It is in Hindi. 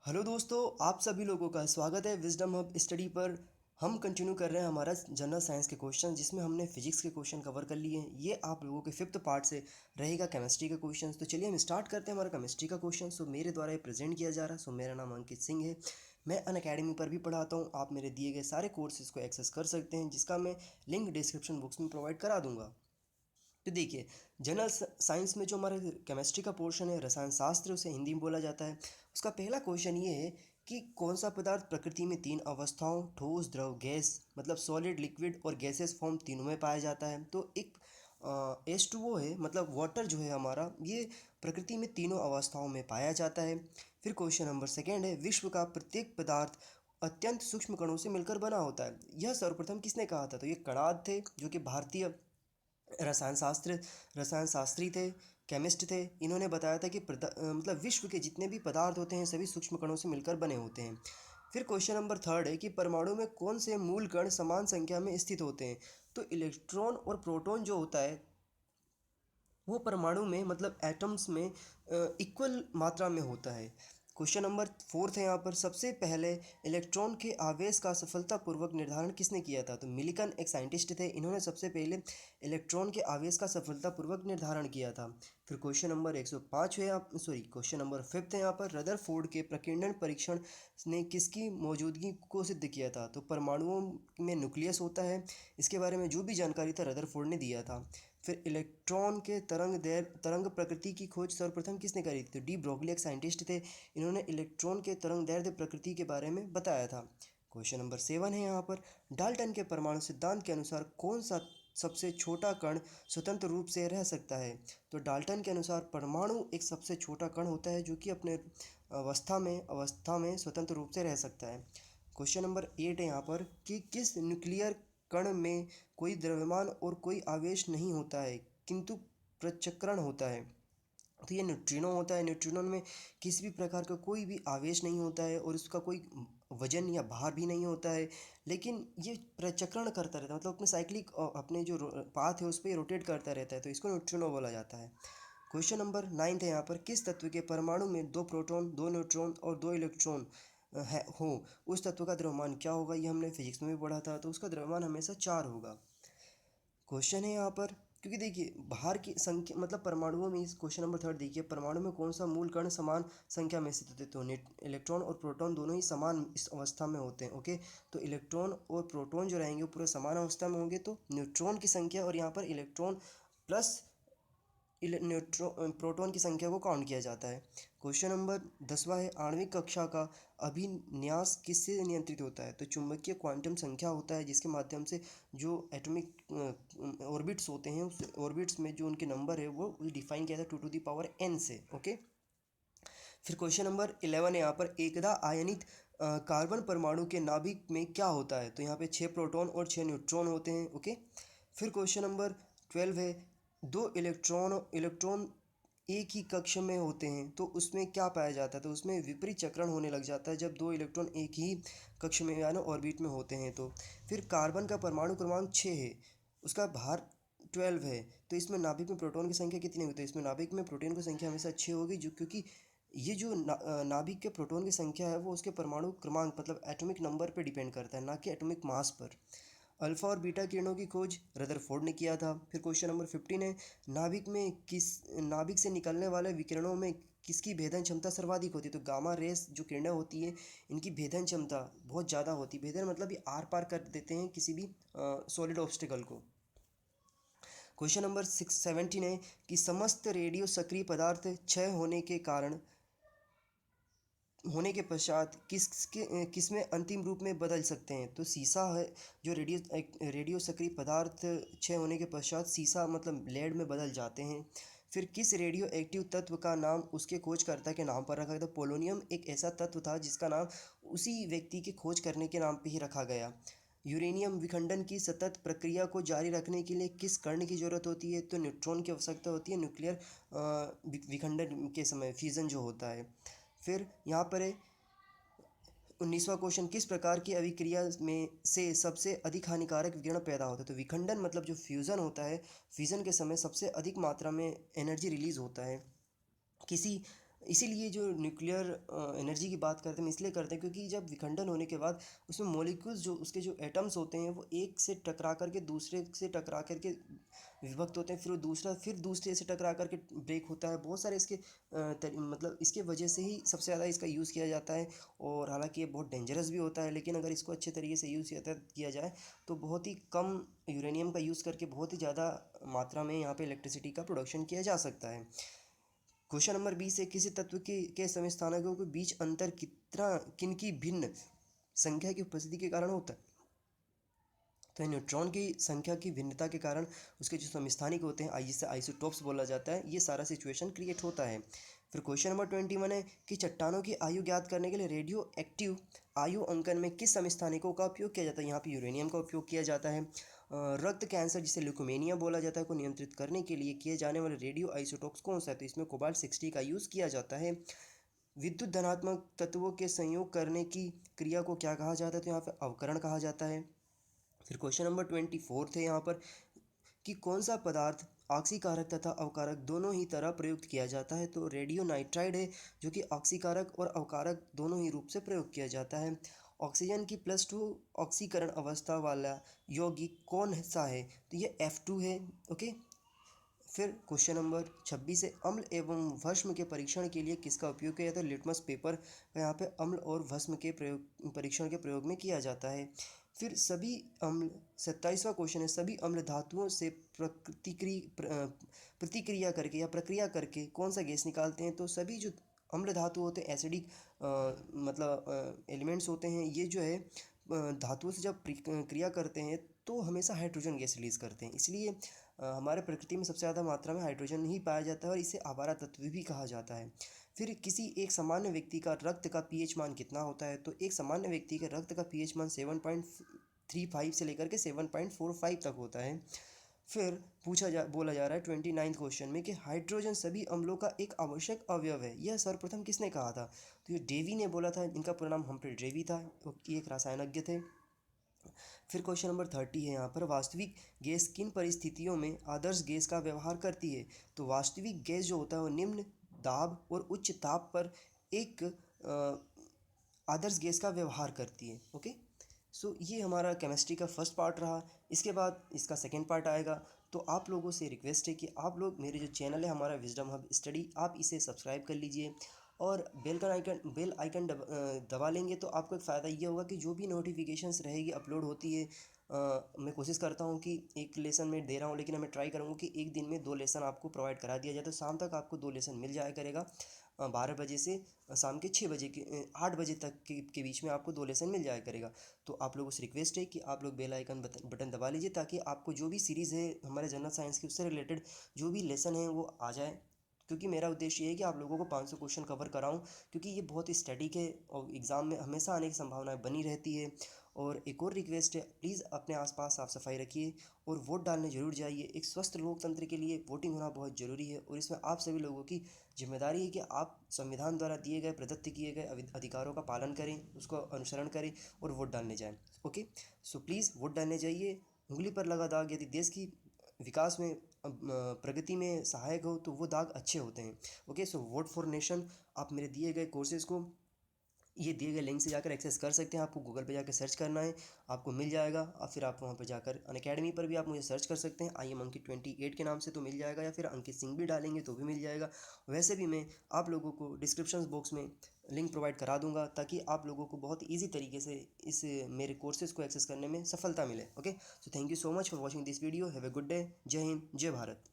हेलो दोस्तों, आप सभी लोगों का स्वागत है विजडम हब स्टडी पर। हम कंटिन्यू कर रहे हैं हमारा जनरल साइंस के क्वेश्चन, जिसमें हमने फिजिक्स के क्वेश्चन कवर कर लिए हैं। ये आप लोगों के फिफ्थ पार्ट से रहेगा केमिस्ट्री का क्वेश्चन। तो चलिए हम स्टार्ट करते हैं हमारा केमिस्ट्री का क्वेश्चन। सो मेरे द्वारा ये प्रेजेंट किया जा रहा है। सो मेरा नाम अंकित सिंह है। मैं अनअकैडमी पर भी पढ़ाता हूँ। आप मेरे दिए गए सारे कोर्सेज को एक्सेस कर सकते हैं, जिसका मैं लिंक डिस्क्रिप्शन बॉक्स में प्रोवाइड करा दूंगा। तो देखिए, जनरल साइंस में जो हमारा केमिस्ट्री का पोर्शन है, रसायन शास्त्र, उसे हिंदी में बोला जाता है। उसका पहला क्वेश्चन ये है कि कौन सा पदार्थ प्रकृति में तीन अवस्थाओं ठोस, द्रव, गैस मतलब सॉलिड, लिक्विड और गैसेस फॉर्म तीनों में पाया जाता है। तो एक H2O है, मतलब वाटर जो है हमारा, ये प्रकृति में तीनों अवस्थाओं में पाया जाता है। फिर क्वेश्चन नंबर सेकेंड है, विश्व का प्रत्येक पदार्थ अत्यंत सूक्ष्म कणों से मिलकर बना होता है। यह सर्वप्रथम किसने कहा था? तो ये कणाद थे, जो कि भारतीय रसायन शास्त्र रसायन शास्त्री थे, केमिस्ट थे। इन्होंने बताया था कि मतलब विश्व के जितने भी पदार्थ होते हैं सभी सूक्ष्म कणों से मिलकर बने होते हैं। फिर क्वेश्चन नंबर थर्ड है कि परमाणु में कौन से मूल कण समान संख्या में स्थित होते हैं? तो इलेक्ट्रॉन और प्रोटॉन जो होता है वो परमाणु में, मतलब एटम्स में इक्वल मात्रा में होता है। क्वेश्चन नंबर फोर्थ है यहाँ पर, सबसे पहले इलेक्ट्रॉन के आवेश का सफलतापूर्वक निर्धारण किसने किया था? तो मिलिकन एक साइंटिस्ट थे, इन्होंने सबसे पहले इलेक्ट्रॉन के आवेश का सफलतापूर्वक निर्धारण किया था। फिर क्वेश्चन नंबर 105 है यहाँ, सॉरी क्वेश्चन नंबर फिफ्थ है यहाँ पर, रदरफोर्ड के प्रकीर्णन परीक्षण ने किसकी मौजूदगी को सिद्ध किया था? तो परमाणुओं में न्यूक्लियस होता है, इसके बारे में जो भी जानकारी था रदरफोर्ड ने दिया था। फिर इलेक्ट्रॉन के तरंग प्रकृति की खोज सर्वप्रथम किसने करी थी? तो डी ब्रोगली एक साइंटिस्ट थे, इन्होंने इलेक्ट्रॉन के तरंग दैर्ध्य प्रकृति के बारे में बताया था। क्वेश्चन नंबर 7 है यहाँ पर, डाल्टन के परमाणु सिद्धांत के अनुसार कौन सा सबसे छोटा कण स्वतंत्र रूप से रह सकता है? तो डाल्टन के अनुसार परमाणु एक सबसे छोटा कण होता है, जो कि अपने अवस्था में स्वतंत्र रूप से रह सकता है। क्वेश्चन नंबर 8 है यहाँ पर कि किस न्यूक्लियर कण में कोई द्रव्यमान और कोई आवेश नहीं होता है, किंतु प्रचक्रण होता है? तो ये न्यूट्रिनो होता है। न्यूट्रिनो में किसी भी प्रकार का कोई भी आवेश नहीं होता है और उसका कोई वजन या भार भी नहीं होता है, लेकिन ये प्रचक्रण करता रहता है, मतलब अपने साइक्लिक अपने जो पाथ है उस पर रोटेट करता रहता है, तो इसको न्यूट्रिनो बोला जाता है। क्वेश्चन नंबर 9 है यहाँ पर, किस तत्व के परमाणु में दो प्रोटॉन, दो न्यूट्रॉन और दो इलेक्ट्रॉन है हो, उस तत्व का द्रव्यमान क्या होगा? ये हमने फिजिक्स में भी पढ़ा था। तो उसका द्रव्यमान हमेशा 4 होगा। क्वेश्चन है यहाँ पर, क्योंकि देखिए बाहर की संख्या, मतलब परमाणुओं में, इस क्वेश्चन नंबर थर्ड देखिए, परमाणु में कौन सा मूल कण समान संख्या में स्थित होते हैं? तो इलेक्ट्रॉन और प्रोटॉन दोनों ही समान इस अवस्था में होते हैं। ओके, तो इलेक्ट्रॉन और प्रोटॉन जो रहेंगे वो पूरे समान अवस्था में होंगे। तो न्यूट्रॉन की संख्या और यहाँ पर इलेक्ट्रॉन प्लस प्रोटॉन की संख्या को काउंट किया जाता है। क्वेश्चन नंबर 10वां है, आणविक कक्षा का अभिन्यास किससे नियंत्रित होता है? तो चुंबकीय क्वांटम संख्या होता है, जिसके माध्यम से जो एटॉमिक ऑर्बिट्स होते हैं, उस ऑर्बिट्स में जो उनके नंबर है वो डिफाइन किया जाता है 2 to the power n से। ओके, फिर क्वेश्चन नंबर 11 है यहाँ पर, एकदा आयनित कार्बन परमाणु के नाभिक में क्या होता है? तो यहाँ पे 6 प्रोटॉन और 6 न्यूट्रॉन होते हैं। ओके, फिर क्वेश्चन नंबर 12 है, दो इलेक्ट्रॉन एक ही कक्ष में होते हैं तो उसमें क्या पाया जाता है? तो उसमें विपरीत चक्रण होने लग जाता है जब दो इलेक्ट्रॉन एक ही कक्ष में यानी ऑर्बिट में होते हैं। तो फिर कार्बन का परमाणु क्रमांक 6 है, उसका भार 12 है, तो इसमें नाभिक में प्रोटॉन की संख्या कितनी होती है? इसमें नाभिक में प्रोटॉन की संख्या हमेशा 6 होगी, जो क्योंकि ये जो नाभिक के प्रोटॉन की संख्या है वो उसके परमाणु क्रमांक, मतलब एटॉमिक नंबर पर डिपेंड करता है, ना कि एटॉमिक मास पर। अल्फा और बीटा किरणों की खोज रदरफोर्ड ने किया था। फिर क्वेश्चन नंबर 15 है, नाभिक से निकलने वाले विकिरणों में किसकी भेदन क्षमता सर्वाधिक होती है? तो गामा रेस जो किरणें होती है, इनकी भेदन क्षमता बहुत ज़्यादा होती है। भेदन मतलब ये आर पार कर देते हैं किसी भी सॉलिड ऑब्स्टिकल को। क्वेश्चन नंबर 17 है कि समस्त रेडियो सक्रिय पदार्थ क्षय होने के पश्चात किसमें अंतिम रूप में बदल सकते हैं? तो सीसा है, जो रेडियो सक्रिय पदार्थ क्षय होने के पश्चात सीसा मतलब लेड में बदल जाते हैं। फिर किस रेडियो एक्टिव तत्व का नाम उसके खोजकर्ता के नाम पर रखा गया? तो पोलोनियम एक ऐसा तत्व था जिसका नाम उसी व्यक्ति के खोज करने के नाम पे ही रखा गया। यूरेनियम विखंडन की सतत प्रक्रिया को जारी रखने के लिए किस कण की जरूरत होती है? तो न्यूट्रॉन की आवश्यकता होती है, न्यूक्लियर विखंडन के समय फ्यूजन जो होता है। फिर यहाँ पर है 19वां क्वेश्चन, किस प्रकार की अभिक्रिया में से सबसे अधिक हानिकारक विकिरण पैदा होता है? तो विखंडन मतलब जो फ्यूज़न होता है, फ्यूज़न के समय सबसे अधिक मात्रा में एनर्जी रिलीज होता है। किसी इसीलिए जो न्यूक्लियर एनर्जी की बात करते हैं, हम इसलिए करते हैं क्योंकि जब विखंडन होने के बाद उसमें मॉलिक्यूल्स जो उसके जो एटम्स होते हैं वो एक से टकरा करके दूसरे से टकरा करके विभक्त होते हैं, फिर दूसरे से टकरा करके ब्रेक होता है। बहुत सारे इसके मतलब इसके वजह से ही सबसे ज़्यादा इसका यूज़ किया जाता है। और हालांकि ये बहुत डेंजरस भी होता है, लेकिन अगर इसको अच्छे तरीके से यूज़ किया जाए तो बहुत ही कम यूरेनियम का यूज़ करके बहुत ही ज़्यादा मात्रा में यहाँ पे इलेक्ट्रिसिटी का प्रोडक्शन किया जा सकता है। क्वेश्चन नंबर 20 है, किसी तत्व के समस्थानिकों के बीच अंतर कितना किनकी भिन्न संख्या की उपस्थिति के कारण होता है? तो न्यूट्रॉन की संख्या की भिन्नता के कारण उसके जो समस्थानिक होते हैं, जिसे आइसोटोप्स बोला जाता है, ये सारा सिचुएशन क्रिएट होता है। फिर क्वेश्चन नंबर 21 है कि चट्टानों की आयु ज्ञात करने के लिए रेडियो एक्टिव आयु अंकन में किस समस्थानिकों का उपयोग किया जाता है? यहाँ पे यूरेनियम का उपयोग किया जाता है। रक्त कैंसर जिसे ल्यूकोमेनिया बोला जाता है को नियंत्रित करने के लिए किए जाने वाले रेडियो आइसोटोप्स कौन सा है? तो इसमें कोबाल्ट 60 का यूज़ किया जाता है। विद्युत धनात्मक तत्वों के संयोग करने की क्रिया को क्या कहा जाता है? तो यहाँ पे अवकरण कहा जाता है। फिर क्वेश्चन नंबर 24 थे यहाँ पर कि कौन सा पदार्थ ऑक्सीकारक तथा अवकारक दोनों ही तरह प्रयुक्त किया जाता है? तो रेडियो नाइट्राइड है, जो कि ऑक्सीकारक और अवकारक दोनों ही रूप से प्रयोग किया जाता है। ऑक्सीजन की +2 ऑक्सीकरण अवस्था वाला यौगिक कौन सा है? तो ये F2 है। ओके। फिर क्वेश्चन नंबर 26 है, अम्ल एवं भस्म के परीक्षण के लिए किसका उपयोग किया जाता है? लिटमस पेपर का यहाँ पे अम्ल और भस्म के परीक्षण के प्रयोग में किया जाता है। फिर सभी अम्ल 27वां क्वेश्चन है, सभी अम्ल धातुओं से प्रतिक्रिया करके या प्रक्रिया करके कौन सा गैस निकालते हैं? तो सभी जो अम्ल धातु होते हैं, एसिडिक मतलब एलिमेंट्स होते हैं, ये जो है धातुओं से जब क्रिया करते हैं तो हमेशा हाइड्रोजन गैस रिलीज़ करते हैं। इसलिए हमारे प्रकृति में सबसे ज़्यादा मात्रा में हाइड्रोजन ही पाया जाता है और इसे आवारा तत्व भी कहा जाता है। फिर किसी एक सामान्य व्यक्ति का रक्त का पीएच मान कितना होता है? तो एक सामान्य व्यक्ति के रक्त का पीएच मान 7.35 से लेकर के 7.45 तक होता है। फिर बोला जा रहा है 29 क्वेश्चन में कि हाइड्रोजन सभी अम्लों का एक आवश्यक अवयव है, यह सर्वप्रथम किसने कहा था? तो ये डेवी ने बोला था, इनका पूरा नाम हम्फ्री डेवी था, ये एक रसायनज्ञ थे। फिर क्वेश्चन नंबर 30 है यहाँ पर, वास्तविक गैस किन परिस्थितियों में आदर्श गैस का व्यवहार करती है? तो वास्तविक गैस जो होता है वो निम्न दाब और उच्च ताप पर एक आदर्श गैस का व्यवहार करती है। ओके। सो ये हमारा केमिस्ट्री का फर्स्ट पार्ट रहा। इसके बाद इसका सेकेंड पार्ट आएगा। तो आप लोगों से रिक्वेस्ट है कि आप लोग मेरे जो चैनल है हमारा विजडम हब स्टडी, आप इसे सब्सक्राइब कर लीजिए और बेल आइकन दबा लेंगे तो आपको एक फ़ायदा ये होगा कि जो भी नोटिफिकेशंस रहेगी अपलोड होती है, मैं कोशिश करता हूँ कि एक लेसन में दे रहा हूँ, लेकिन मैं ट्राई करूँगा कि एक दिन में 2 लेसन आपको प्रोवाइड करा दिया जाए, तो शाम तक आपको 2 लेसन मिल जाया करेगा। 12 बजे से शाम के 6 बजे के 8 बजे तक के बीच में आपको 2 लेसन मिल जाया करेगा। तो आप लोगों से रिक्वेस्ट है कि आप लोग बेल आइकन बटन दबा लीजिए ताकि आपको जो भी सीरीज़ है हमारे जनरल साइंस की उससे रिलेटेड जो भी लेसन है वो आ जाए। क्योंकि मेरा उद्देश्य ये है कि आप लोगों को 500 क्वेश्चन कवर कराऊं, क्योंकि ये बहुत ही स्टैटिक है और एग्ज़ाम में हमेशा आने की संभावनाएं बनी रहती है। और एक और रिक्वेस्ट है, प्लीज़ अपने आसपास साफ़ सफाई रखिए और वोट डालने ज़रूर जाइए। एक स्वस्थ लोकतंत्र के लिए वोटिंग होना बहुत ज़रूरी है और इसमें आप सभी लोगों की जिम्मेदारी है कि आप संविधान द्वारा दिए गए प्रदत्त किए गए अधिकारों का पालन करें, उसको अनुसरण करें और वोट डालने जाएं। ओके। सो प्लीज़ वोट डालने जाइए। उंगली पर लगा दाग यदि देश की विकास में प्रगति में सहायक हो तो वो दाग अच्छे होते हैं। Okay. So vote for nation, आप मेरे दिए गए कोर्सेज़ को ये दिए गए लिंक से जाकर एक्सेस कर सकते हैं। आपको गूगल पे जाकर सर्च करना है, आपको मिल जाएगा। और फिर आप वहाँ पर जाकर अनअकैडमी पर भी आप मुझे सर्च कर सकते हैं, आई एम अंकित 28 के नाम से तो मिल जाएगा, या फिर अंकित सिंह भी डालेंगे तो भी मिल जाएगा। वैसे भी मैं आप लोगों को डिस्क्रिप्शन बॉक्स में लिंक प्रोवाइड करा दूंगा ताकि आप लोगों को बहुत ईजी तरीके से इस मेरे कोर्सेज़ को एक्सेस करने में सफलता मिले। Okay. So thank you so much for watching this video. Have a good day. जय हिंद, जय भारत।